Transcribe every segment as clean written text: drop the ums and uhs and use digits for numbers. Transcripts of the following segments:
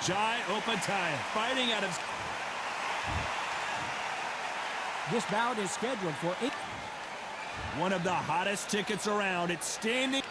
Jai Opataya fighting out of... This bout is scheduled for 8. One of the hottest tickets around. It's standing.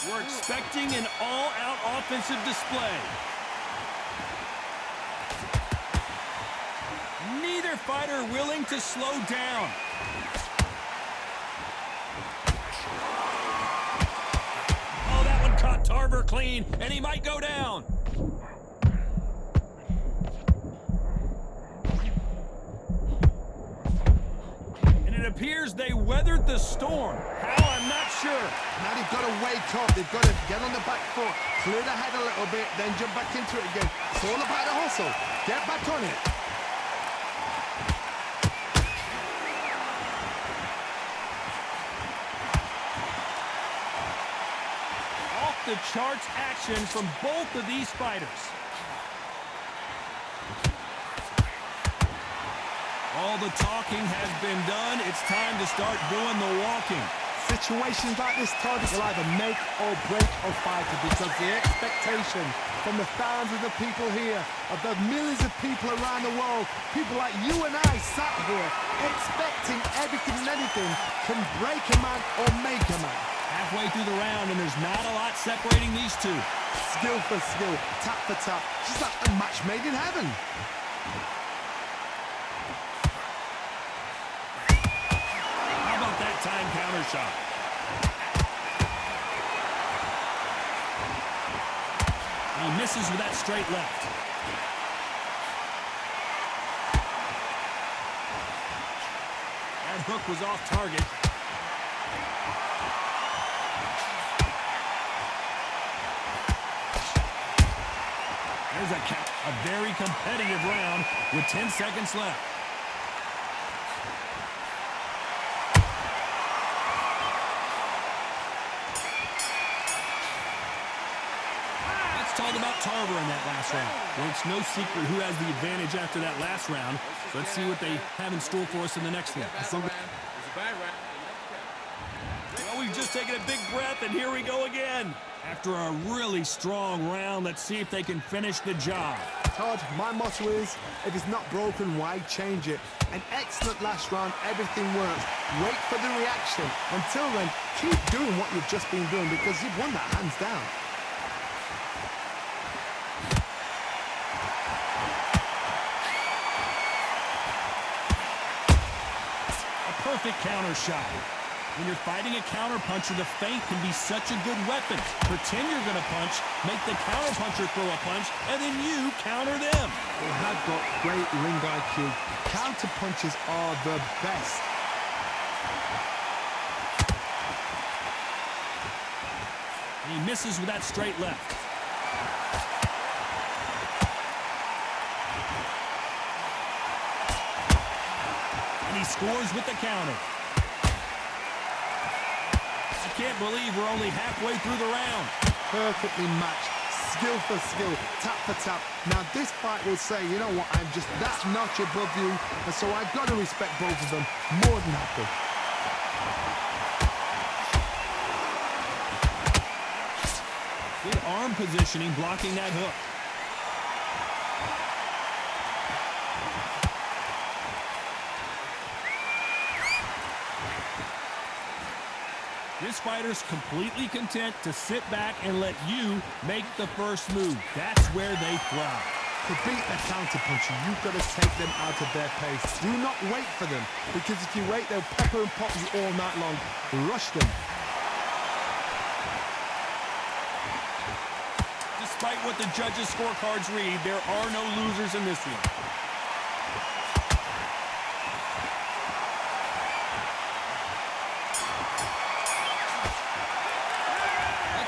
We're expecting an all-out offensive display. Neither fighter willing to slow down. Oh, that one caught Tarver clean, and he might go down. And it appears they weathered the storm. How? I'm not sure. Now they've got to wake up. They've got to get on the back foot, clear the head a little bit, then jump back into it again. It's all about the hustle. Get back on it. The charts action from both of these fighters. All the talking has been done. It's time to start doing the walking. Situations like this, Todd, will either make or break a fighter because the expectation from the thousands of people here, of the millions of people around the world, people like you and I sat here expecting everything and anything can break a man or make a man. Halfway through the round, and there's not a lot separating these two. Skill for skill, tap for tap, just like a match made in heaven. How about that time counter shot? He misses with that straight left. That hook was off target. There's a count. A very competitive round with 10 seconds left. Let's talk about Tarver in that last round. Well, it's no secret who has the advantage after that last round. Let's see what they have in store for us in the next one. Well, we've just taken a big breath, and here we go again. After a really strong round, let's see if they can finish the job. Todd, my motto is, if it's not broken, why change it? An excellent last round, everything works. Wait for the reaction. Until then, keep doing what you've just been doing because you've won that hands down. A perfect counter shot. When you're fighting a counterpuncher, the feint can be such a good weapon. Pretend you're going to punch, make the counterpuncher throw a punch, and then you counter them. They have got great ring IQ. Counterpunches are the best. And he misses with that straight left. And he scores with the counter. Can't believe we're only halfway through the round. Perfectly matched, skill for skill, tap for tap. Now this fight will say, you know what, I'm just that notch above you, and so I've got to respect both of them more than happy. Good arm positioning, blocking that hook. This fighter's completely content to sit back and let you make the first move. That's where they thrive. To beat a counterpuncher, you've got to take them out of their pace. Do not wait for them, because if you wait, they'll pepper and pop you all night long. Rush them. Despite what the judges' scorecards read, there are no losers in this one.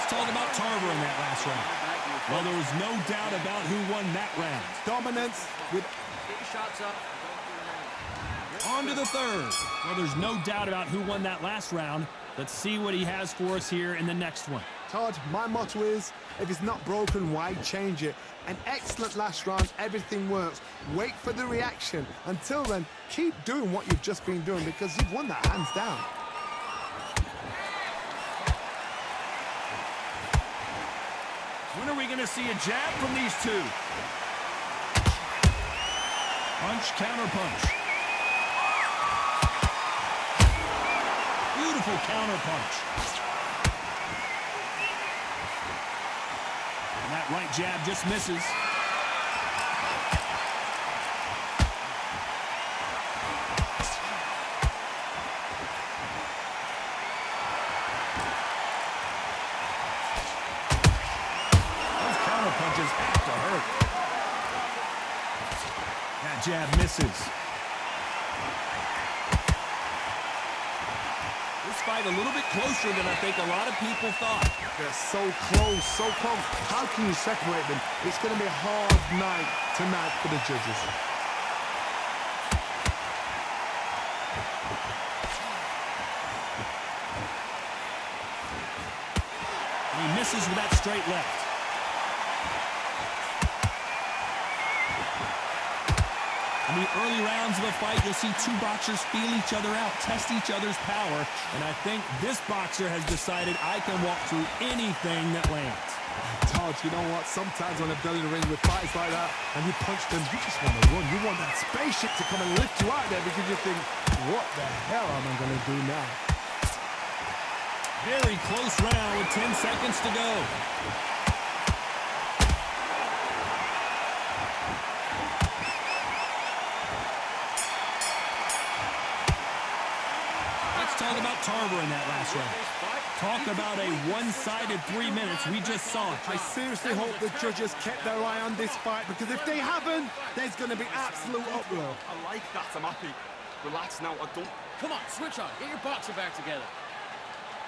Talk about Tarver in that last round. Well, there was no doubt about who won that round. Dominance with... On to the third. Well, there's no doubt about who won that last round. Let's see what he has for us here in the next one. Todd, my motto is, if it's not broken, why change it? An excellent last round, everything works. Wait for the reaction. Until then, keep doing what you've just been doing because you've won that hands down. When are we going to see a jab from these two? Punch, counter punch. Beautiful counter punch. And that right jab just misses. Those counter punches have to hurt. That jab misses. This fight a little bit closer than I think a lot of people thought. They're so close, so close. How can you separate them? It's going to be a hard night tonight for the judges. And he misses with that straight left. In the early rounds of a fight, you'll see two boxers feel each other out, test each other's power, and I think this boxer has decided I can walk through anything that lands. Todd, you know what? Sometimes when I've done in the ring with fights like that, and you punch them, you just want to run. You want that spaceship to come and lift you out there because you think, what the hell am I going to do now? Very close round with 10 seconds to go. Talk about Tarver in that last round. Talk about a one-sided 3 minutes. We just saw it. I seriously hope the judges kept their eye on this fight, because if they haven't, there's going to be absolute uproar. I like that. I'm happy. Relax now. I don't... Come on, switch on. Get your boxer back together.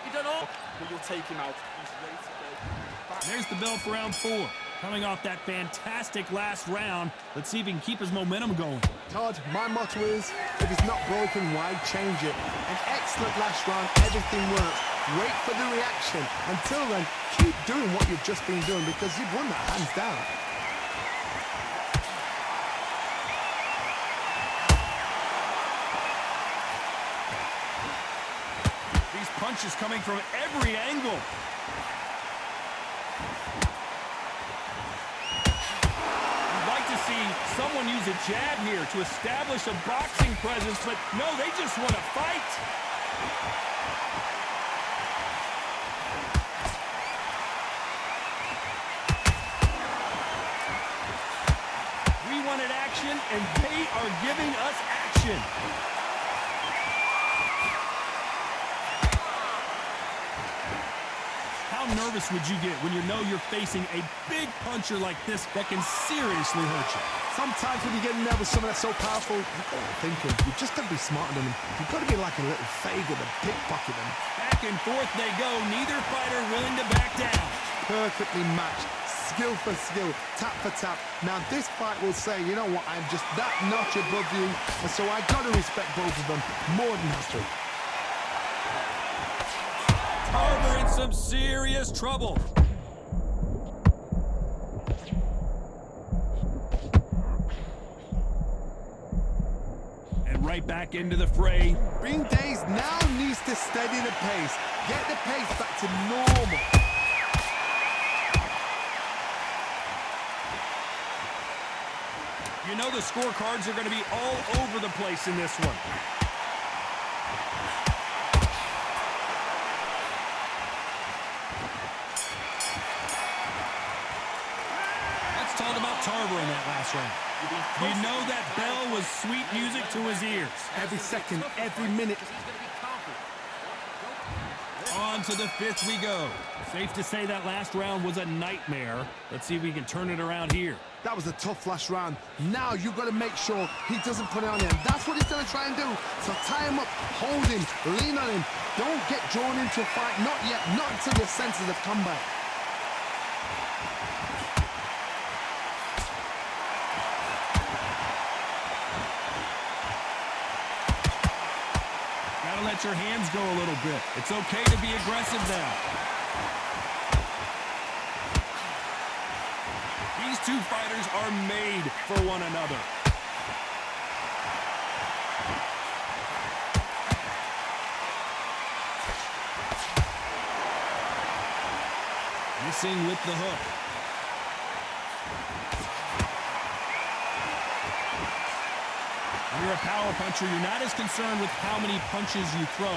You done all? Will you take him out? He's ready to go. There's the bell for round 4. Coming off that fantastic last round, let's see if he can keep his momentum going. Todd, my motto is, if it's not broken, why change it? An excellent last round, everything works. Wait for the reaction. Until then, keep doing what you've just been doing, because you've won that hands down. These punches coming from every angle. See someone use a jab here to establish a boxing presence, but no, they just want to fight. We wanted action, and they are giving us action. How nervous would you get when you know you're facing a big puncher like this that can seriously hurt you? Sometimes when you get nervous, someone that's so powerful, you've got to think of, you've just got to be smarter than them. You've got to be like a little Fagin and pickpocket them. Back and forth they go, neither fighter willing to back down. Perfectly matched, skill for skill, tap for tap. Now this fight will say, you know what, I'm just that notch above you, and so I got to respect both of them more than history. Tarver in some serious trouble. And right back into the fray. Bing Days now needs to steady the pace. Get the pace back to normal. You know the scorecards are going to be all over the place in this one. Talk about Tarver in that last round. You know that bell was sweet music to his ears. Every second, every minute. On to the 5th we go. Safe to say that last round was a nightmare. Let's see if we can turn it around here. That was a tough last round. Now you've got to make sure he doesn't put it on him. That's what he's going to try and do. So tie him up, hold him, lean on him. Don't get drawn into a fight. Not yet. Not until your senses have come back. Let your hands go a little bit. It's okay to be aggressive now. These two fighters are made for one another. Missing with the hook. When you're a power puncher, you're not as concerned with how many punches you throw.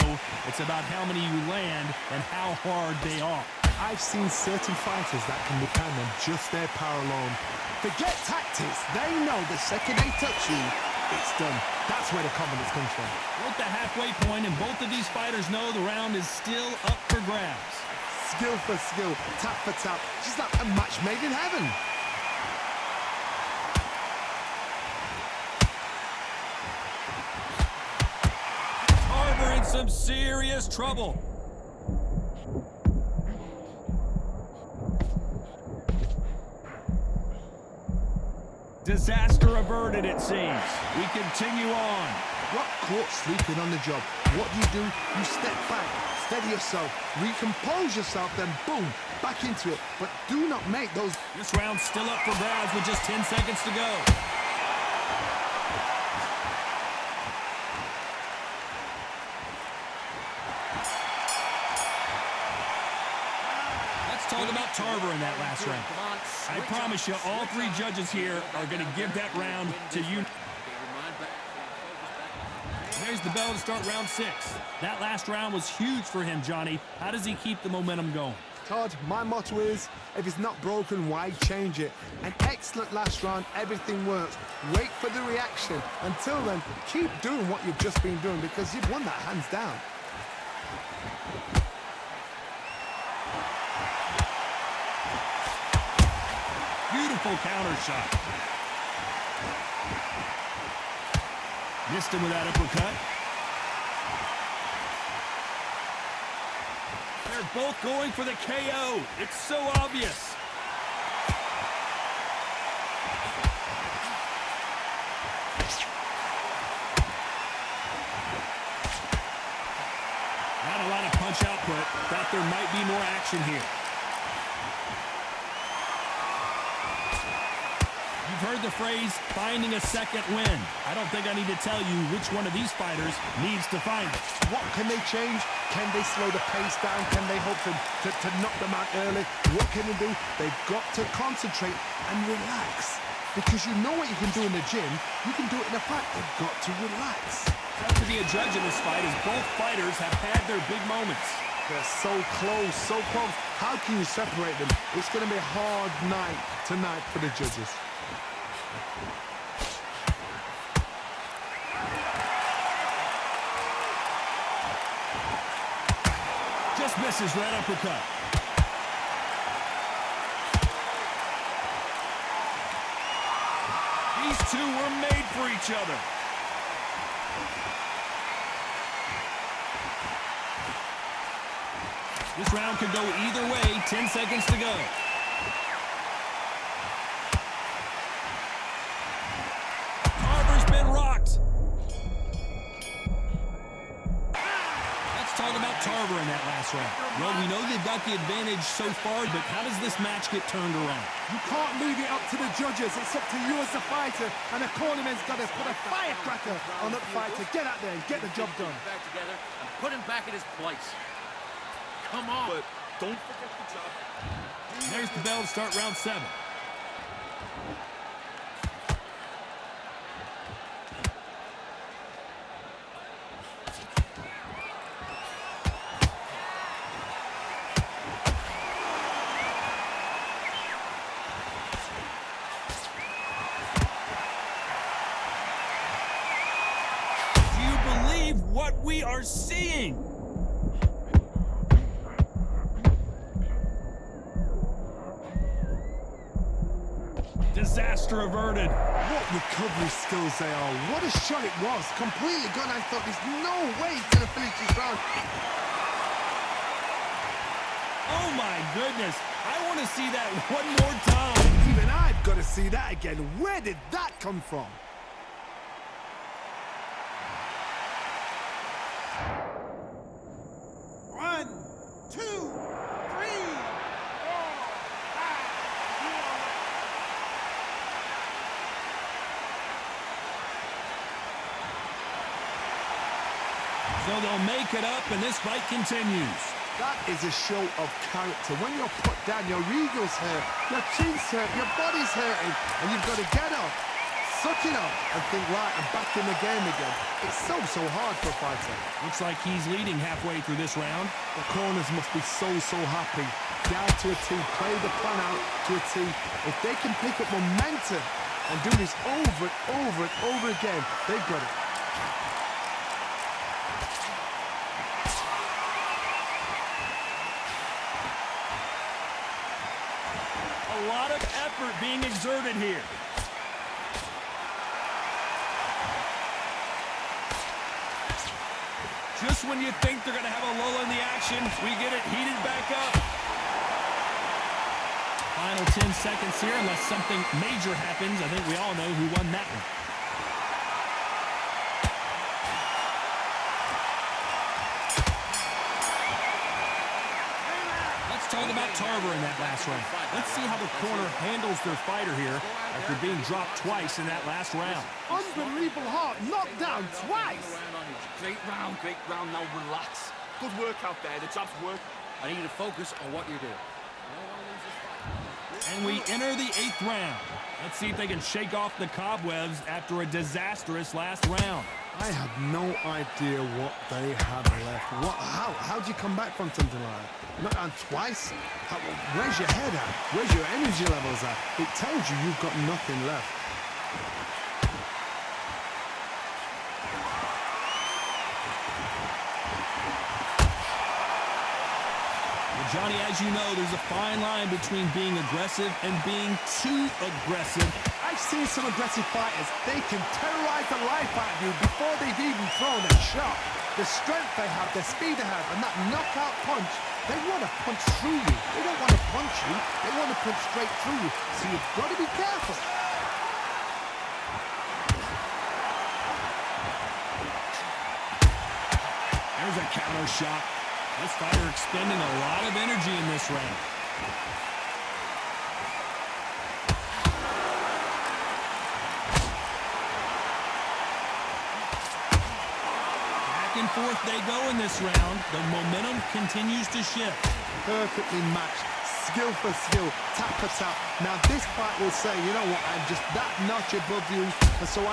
It's about how many you land and how hard they are. I've seen certain fighters that can depend on just their power alone. Forget tactics. They know the second they touch you, it's done. That's where the confidence comes from. We're at the halfway point, and both of these fighters know the round is still up for grabs. Skill for skill, tap for tap. Just like a match made in heaven. Tarver in some serious trouble. Disaster averted, it seems. We continue on. What caught sleeping on the job? What do? You step back, steady yourself, recompose yourself, then boom, back into it. But do not make those... This round's still up for grabs with just 10 seconds to go. Let's talk about Tarver in that last round. I promise you, all three judges here are going to give that round to you. There's the bell to start round 6. That last round was huge for him, Johnny. How does he keep the momentum going? Todd, my motto is, if it's not broken, why change it? An excellent last round, everything works. Wait for the reaction. Until then, keep doing what you've just been doing because you've won that hands down. Beautiful counter shot. Missed him with that uppercut. They're both going for the KO. It's so obvious. Not a lot of punch output. Thought there might be more action here. You've heard the phrase, finding a second win. I don't think I need to tell you which one of these fighters needs to find it. What can they change? Can they slow the pace down? Can they hope to knock them out early? What can they do? They've got to concentrate and relax. Because you know what you can do in the gym, you can do it in a fight. They've got to relax. Tough to be a judge in this fight as both fighters have had their big moments. They're so close, so close. How can you separate them? It's going to be a hard night tonight for the judges. Just misses that uppercut. These two were made for each other. This round could go either way. 10 seconds to go. Tarver's been rocked. Let's talk about Tarver in that last round. Well, we know they've got the advantage so far, but how does this match get turned around? You can't leave it up to the judges. It's up to you as the fighter, and the cornerman's got to put a firecracker on that fight to get out there and get the job done. Back together and put him back in his place. Come on. But don't forget the jab. There's the bell to start round 7. Do you believe what we are seeing? Disaster averted. What recovery skills they are. What a shot it was. Completely gone. I thought there's no way he's going to finish this round. Oh my goodness. I want to see that one more time. Even I've got to see that again. Where did that come from? One, two, three, four, five. So they'll make it up, and this fight continues. That is a show of character. When you're put down, your ego's hurt, your chin's hurt, your body's hurting, and you've got to get up, suck it up and think, right, I'm back in the game again. It's so hard for a fighter. Looks like he's leading halfway through this round. The corners must be so happy. Down to a T, play the plan out to a T. If they can pick up momentum and do this over and over again, they've got it. A lot of effort being exerted here. Just when you think they're going to have a lull in the action, we get it heated back up. Final 10 seconds here, unless something major happens. I think we all know who won that one. Let's talk about Tarver in that last round. Let's see how the corner handles their fighter here after being dropped twice in that last round. Unbelievable heart, knocked down twice. Great round, great round. Now relax. Good work out there. The job's work. I need you to focus on what you're doing. And we enter the 8th round. Let's see if they can shake off the cobwebs after a disastrous last round. I have no idea what they have left. How do you come back from something like that? Not on twice? Where's your head at? Where's your energy levels at? It tells you you've got nothing left. Johnny, as you know, there's a fine line between being aggressive and being too aggressive. I've seen some aggressive fighters. They can terrorize the life out of you before they've even thrown a shot. The strength they have, the speed they have, and that knockout punch, they want to punch through you. They don't want to punch you. They want to punch straight through you. So you've got to be careful. There's a counter shot. This fighter expending a lot of energy in this round. Back and forth they go in this round. The momentum continues to shift. Perfectly matched. Skill for skill. Tap for tap. Now this fight will say, you know what, I'm just that notch above you. And so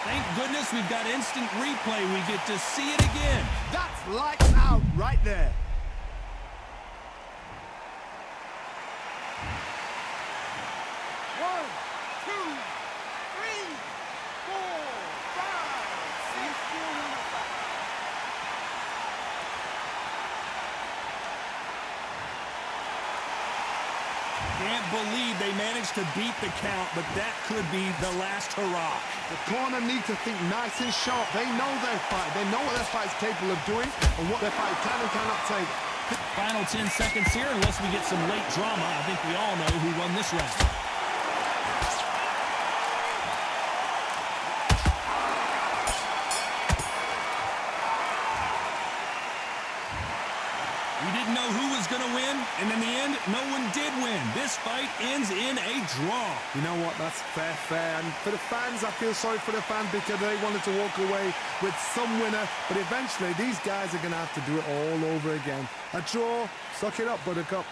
Thank goodness we've got instant replay. We get to see it again. That's lights out right there. One, two, three, four, five, six, still in the fight. Can't believe they managed to beat the count, but that could be the last hurrah. The corner need to think nice and sharp. They know their fight. They know what their fight is capable of doing and what their fight can and cannot take. Final 10 seconds here, unless we get some late drama. I think we all know who won this round. We didn't know who was going to win, and in the end, no one did win. This fight ends in a draw. You know what? That's fair. And for the fans, I feel sorry for the fans because they wanted to walk away with some winner. But eventually, these guys are going to have to do it all over again. A draw. Suck it up, Buttercup.